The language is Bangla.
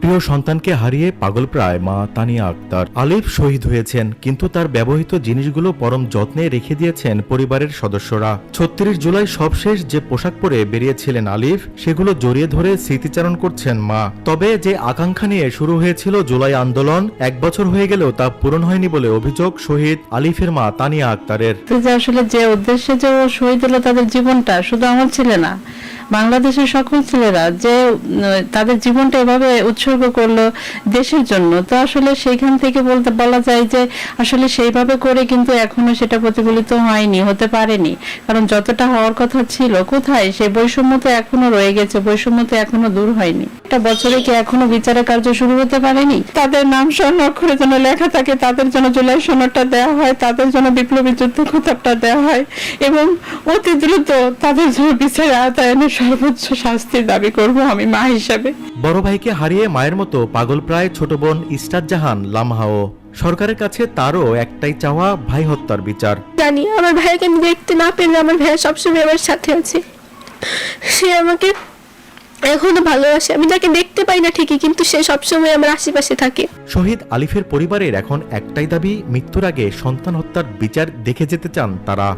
প্রিয় সন্তানকে হারিয়ে পাগলপ্রায় মা তানিয়া আক্তার। আলিফ শহীদ হয়েছেন, কিন্তু তার ব্যবহৃত জিনিসগুলো পরম যত্নে রেখে দিয়েছেন পরিবারের সদস্যরা। ৩৬ জুলাই সবশেষ যে পোশাক পরে বেরিয়েছিলেন আলিফ, সেগুলো জড়িয়ে ধরে স্মৃতিচারণ করছেন মা। তবে যে আকাঙ্ক্ষা নিয়ে শুরু হয়েছিল জুলাই আন্দোলন, ১ বছর হয়ে গেলেও তা পূরণ হয়নি বলে অভিযোগ শহীদ আলিফের মা তানিয়া আক্তারের। আসলে যে উদ্দেশ্যে যে ও শহীদ হলো, তাদের জীবনটা শুধু আমার ছেলে না, বাংলাদেশের সকল ছেলেরা যে তাদের জীবনটা এভাবে উৎসর্গ করলো দেশের জন্য, তো আসলে সেইখান থেকে বলা যায় যে আসলে সেইভাবে করে কিন্তু এখনো সেটা প্রতিফলিত হয়নি, হতে পারেনি। কারণ যতটা হওয়ার কথা ছিল, কোথায় সেই বৈষম্য তো এখনো রয়ে গেছে, বৈষম্য তো এখনো দূর হয়নি। একটা বছরে কি এখনো বিচারের কার্য শুরু হতে পারেনি? তাদের নাম স্বর্ণ অক্ষরে যেন লেখা থাকে, তাদের জন্য জুলাই সনদটা দেওয়া হয়, তাদের জন্য বিপ্লবী যুদ্ধ খোতাবটা দেওয়া হয় এবং অতি দ্রুত তাদের জন্য বিচারের আওতায় সর্বোচ্চ শাস্তির দাবি করব আমি মা হিসাবে। বড় ভাইকে হারিয়ে মায়ের মতো পাগলপ্রায় ছোট বোন ইস্তার জাহান লামহাও। সরকারের কাছে তারও একটাই চাওয়া, ভাই হত্যার বিচার। জানি আমার ভাইকে আমি দেখতে না পেলে আমার ভাই সবসময় আমার সাথে আছে, সে আমাকে এখনো ভালোবাসে। আমি তাকে দেখতে পাই না ঠিকই, কিন্তু সে সবসময় আমার আশেপাশে থাকে। শহীদ আলিফের পরিবারের এখন একটাই দাবি, মৃত্যুর আগে সন্তান হত্যার বিচার দেখে যেতে চান তারা।